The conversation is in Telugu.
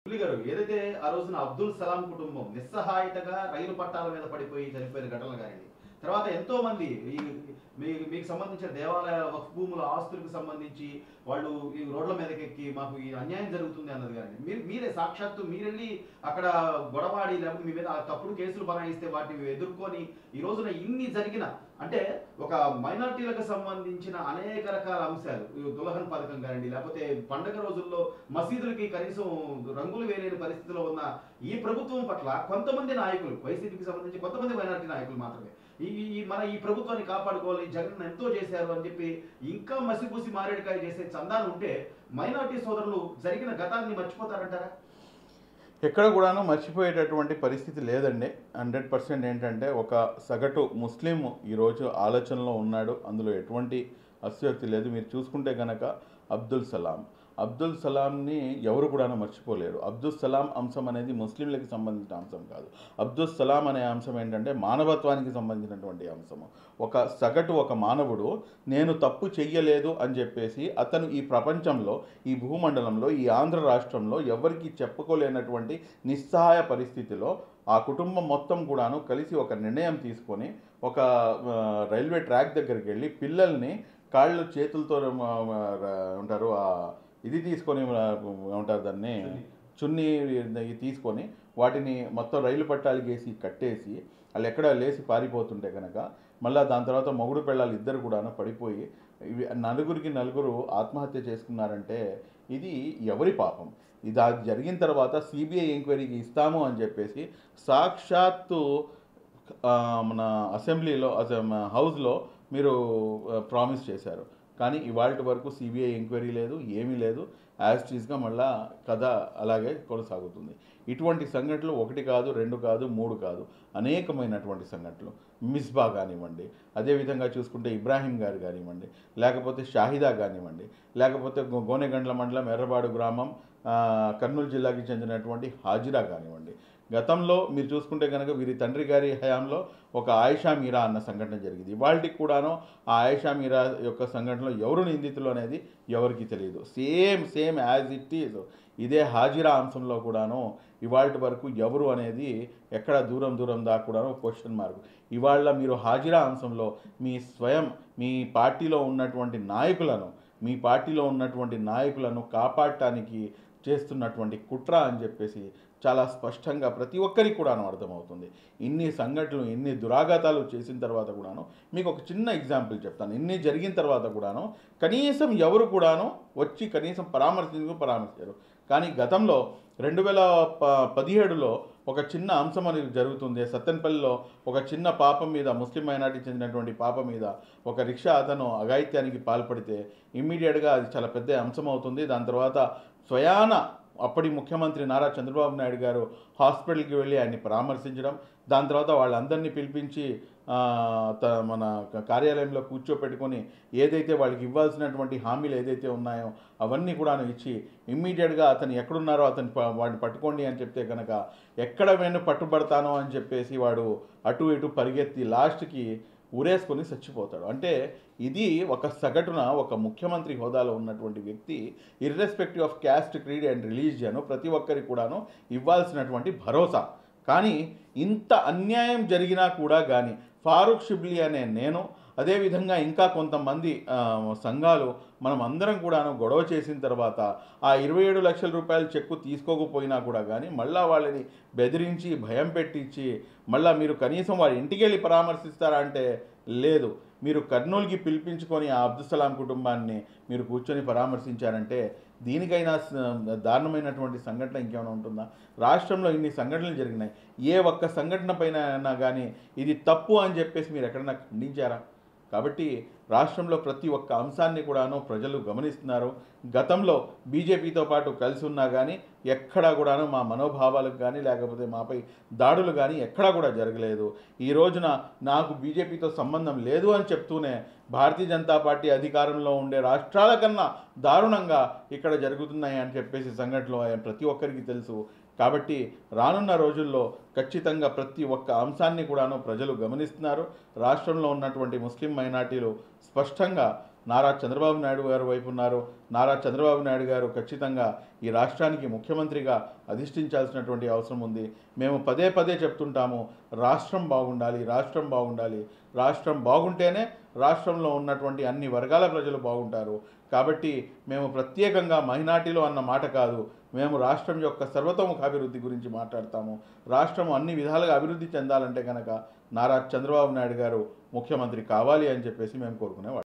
పులి గారు ఏదైతే ఆ రోజున అబ్దుల్ సలాం కుటుంబం నిస్సహాయతగా రైలు పట్టాల మీద పడిపోయి చనిపోయిన ఘటనలు కానివ్వండి. తర్వాత ఎంతో మంది ఈ మీకు సంబంధించిన దేవాలయాల వక్ఫ్ భూముల ఆస్తులకు సంబంధించి వాళ్ళు ఈ రోడ్ల మీదకి ఎక్కి మాకు ఈ అన్యాయం జరుగుతుంది అన్నది కానీ మీరే సాక్షాత్తు మీరెళ్ళి అక్కడ గొడవాడి లేకపోతే మీ మీద ఆ తప్పుడు కేసులు బనాయిస్తే వాటిని ఎదుర్కొని ఈ రోజున ఇన్ని జరిగిన అంటే ఒక మైనార్టీలకు సంబంధించిన అనేక రకాల అంశాలు దులహన్ పథకం కానివ్వండి లేకపోతే పండగ రోజుల్లో మసీదులకి కనీసం రంగులు వేయలేని పరిస్థితిలో ఉన్న ఈ ప్రభుత్వం పట్ల కొంతమంది నాయకులు వైసీపీకి సంబంధించి కొంతమంది మైనార్టీ నాయకులు మాత్రమే ఈ ప్రభుత్వాన్ని కాపాడుకోవాలి జగన్ ఎంతో చేశారు అని చెప్పి ఇంకా మసిపూసి మారేడుకాయ చేసే చందాలు ఉంటే మైనార్టీ సోదరులు జరిగిన గతాన్ని మర్చిపోతారంటారా? ఎక్కడ కూడాను మర్చిపోయేటటువంటి పరిస్థితి లేదండి. 100% ఏంటంటే ఒక సగటు ముస్లిం ఈరోజు ఆలోచనలో ఉన్నాడు, అందులో ఎటువంటి అస్యోక్తి లేదు. మీరు చూసుకుంటే కనుక అబ్దుల్ సలాంని ఎవరు కూడాను మర్చిపోలేరు. అబ్దుల్ సలాం అంశం అనేది ముస్లింలకు సంబంధించిన అంశం కాదు. అబ్దుల్ సలాం అనే అంశం ఏంటంటే మానవత్వానికి సంబంధించినటువంటి అంశము. ఒక మానవుడు నేను తప్పు చెయ్యలేదు అని చెప్పేసి అతను ఈ ప్రపంచంలో, ఈ భూమండలంలో, ఈ ఆంధ్ర రాష్ట్రంలో ఎవరికి చెప్పుకోలేనటువంటి నిస్సహాయ పరిస్థితిలో ఆ కుటుంబం మొత్తం కూడాను కలిసి ఒక నిర్ణయం తీసుకొని ఒక రైల్వే ట్రాక్ దగ్గరికి వెళ్ళి పిల్లల్ని కాళ్ళు చేతులతో ఉంటారు ఇది తీసుకొని ఉంటారు దాన్ని చున్నీ తీసుకొని వాటిని మొత్తం రైలు పట్టాలు వేసి కట్టేసి వాళ్ళు ఎక్కడ లేచి పారిపోతుంటే కనుక మళ్ళీ దాని తర్వాత మొగుడు పెళ్ళాలు ఇద్దరు కూడా పడిపోయి నలుగురు ఆత్మహత్య చేసుకున్నారంటే ఇది ఎవరి పాపం? ఇది జరిగిన తర్వాత సిబిఐ ఎంక్వైరీకి ఇస్తాము అని చెప్పేసి సాక్షాత్తు మన అసెంబ్లీలో హౌస్లో మీరు ప్రామిస్ చేశారు. కానీ ఇవాళ వరకు సిబిఐ ఎంక్వైరీ లేదు, ఏమీ లేదు. యాజ్ టీజ్గా మళ్ళా కథ అలాగే కొనసాగుతుంది. ఇటువంటి సంఘటనలు 1 కాదు, 2 కాదు, 3 కాదు, అనేకమైనటువంటి సంఘటనలు. మిస్బా కానివ్వండి, అదేవిధంగా చూసుకుంటే ఇబ్రాహీం గారు కానివ్వండి, లేకపోతే షాహిదా కానివ్వండి, లేకపోతే గోనెగండ్ల మండలం ఎర్రబాడు గ్రామం కర్నూలు జిల్లాకి చెందినటువంటి హాజిరా కానివ్వండి. గతంలో మీరు చూసుకుంటే కనుక వీరి తండ్రి గారి హయాంలో ఒక ఆయిషా మీరా అన్న సంఘటన జరిగింది. ఇవాళకి కూడాను ఆ ఆయిషా మీరా యొక్క సంఘటనలో ఎవరు నిందితులు అనేది ఎవరికి తెలియదు. సేమ్ యాజ్ ఇట్ ఈజ్ ఇదే హాజిరా అంశంలో కూడాను ఇవాళ వరకు ఎవరు అనేది ఎక్కడ దూరం దాకా కూడాను క్వశ్చన్ మార్క్. ఇవాళ మీరు హాజిరా అంశంలో మీ పార్టీలో ఉన్నటువంటి నాయకులను కాపాడటానికి చేస్తున్నటువంటి కుట్ర అని చెప్పేసి చాలా స్పష్టంగా ప్రతి ఒక్కరికి కూడాను అర్థమవుతుంది. ఇన్ని సంఘటనలు, ఇన్ని దురాఘాతాలు చేసిన తర్వాత కూడాను మీకు ఒక చిన్న ఎగ్జాంపుల్ చెప్తాను. ఇన్ని జరిగిన తర్వాత కూడాను కనీసం ఎవరు కూడాను వచ్చి కనీసం పరామర్శించారు. కానీ గతంలో 2017లో ఒక చిన్న అంశం అనేది జరుగుతుంది. సత్తెనపల్లిలో ఒక చిన్న పాప మీద, ముస్లిం మైనార్టీ చెందినటువంటి పాప మీద ఒక రిక్షా అతను అఘాయిత్యానికి పాల్పడితే ఇమ్మీడియట్గా అది చాలా పెద్ద అంశం అవుతుంది. దాని తర్వాత స్వయాన అప్పటి ముఖ్యమంత్రి నారా చంద్రబాబు నాయుడు గారు హాస్పిటల్కి వెళ్ళి ఆయన్ని పరామర్శించడం, దాని తర్వాత వాళ్ళందరినీ పిలిపించి మన కార్యాలయంలో కూర్చోపెట్టుకొని ఏదైతే వాళ్ళకి ఇవ్వాల్సినటువంటి హామీలు ఏదైతే ఉన్నాయో అవన్నీ కూడా ఇచ్చి ఇమ్మీడియట్గా అతను ఎక్కడున్నారో వాడిని పట్టుకోండి అని చెప్తే కనుక ఎక్కడ నేను పట్టుబడతానో అని చెప్పేసి వాడు అటు ఇటు పరిగెత్తి లాస్ట్కి ఊరేసుకొని చచ్చిపోతాడు. అంటే ఇది ఒక సగటున ఒక ముఖ్యమంత్రి హోదాలో ఉన్నటువంటి వ్యక్తి irrespective of caste, creed and religion ప్రతి ఒక్కరికి కూడాను ఇవ్వాల్సినటువంటి భరోసా. కానీ ఇంత అన్యాయం జరిగినా కూడా కానీ ఫారూక్ షిబ్లీ అనే నేను, అదేవిధంగా ఇంకా కొంతమంది సంఘాలు మనం అందరం కూడాను గొడవ చేసిన తర్వాత ఆ 27 లక్షల రూపాయల చెక్కు తీసుకోకపోయినా కూడా కానీ మళ్ళీ వాళ్ళని బెదిరించి భయం పెట్టించి మళ్ళీ మీరు కనీసం వారి ఇంటికి వెళ్ళి పరామర్శిస్తారా అంటే లేదు, మీరు కర్నూలుకి పిలిపించుకొని ఆ అబ్దుల్ సలాం కుటుంబాన్ని మీరు కూర్చొని పరామర్శించారంటే దీనికైనా దారుణమైనటువంటి సంఘటన ఇంకేమైనా ఉంటుందా? రాష్ట్రంలో ఇన్ని సంఘటనలు జరిగినాయి. ఏ ఒక్క సంఘటన పైన అయినా కానీ ఇది తప్పు అని చెప్పేసి మీరు ఎక్కడన్నా ఖండించారా? కాబట్టి రాష్ట్రంలో ప్రతి ఒక్క అంశాన్ని కూడాను ప్రజలు గమనిస్తున్నారు. గతంలో బీజేపీతో పాటు కలిసి ఉన్నా కానీ ఎక్కడా కూడాను మా మనోభావాలకు కానీ లేకపోతే మాపై దాడులు కానీ ఎక్కడా కూడా జరగలేదు. ఈ రోజున నాకు బీజేపీతో సంబంధం లేదు అని చెప్తూనే భారతీయ జనతా పార్టీ అధికారంలో ఉండే రాష్ట్రాల కన్నా దారుణంగా ఇక్కడ జరుగుతున్నాయి అని చెప్పేసి సంఘటనలు ప్రతి ఒక్కరికి తెలుసు. కాబట్టి రానున్న రోజుల్లో ఖచ్చితంగా ప్రతి ఒక్క అంశాన్ని కూడాను ప్రజలు గమనిస్తున్నారు. రాష్ట్రంలో ఉన్నటువంటి ముస్లిం మైనార్టీలు స్పష్టంగా నారా చంద్రబాబు నాయుడు గారు వైపు ఉన్నారు. నారా చంద్రబాబు నాయుడు గారు ఖచ్చితంగా ఈ రాష్ట్రానికి ముఖ్యమంత్రిగా అధిష్ఠించాల్సినటువంటి అవసరం ఉంది. మేము పదే పదే చెప్తుంటాము, రాష్ట్రం బాగుండాలి, రాష్ట్రం బాగుండాలి. రాష్ట్రం బాగుంటేనే రాష్ట్రంలో ఉన్నటువంటి అన్ని వర్గాల ప్రజలు బాగుంటారు. కాబట్టి మేము ప్రత్యేకంగా మైనార్టీలో అన్న మాట కాదు, మేము రాష్ట్రం యొక్క సర్వతోముఖాభివృద్ధి గురించి మాట్లాడతాము. రాష్ట్రం అన్ని విధాలుగా అభివృద్ధి చెందాలంటే కనుక నారా చంద్రబాబు నాయుడు గారు ముఖ్యమంత్రి కావాలి అని చెప్పేసి మేము కోరుకునేవాళ్ళం.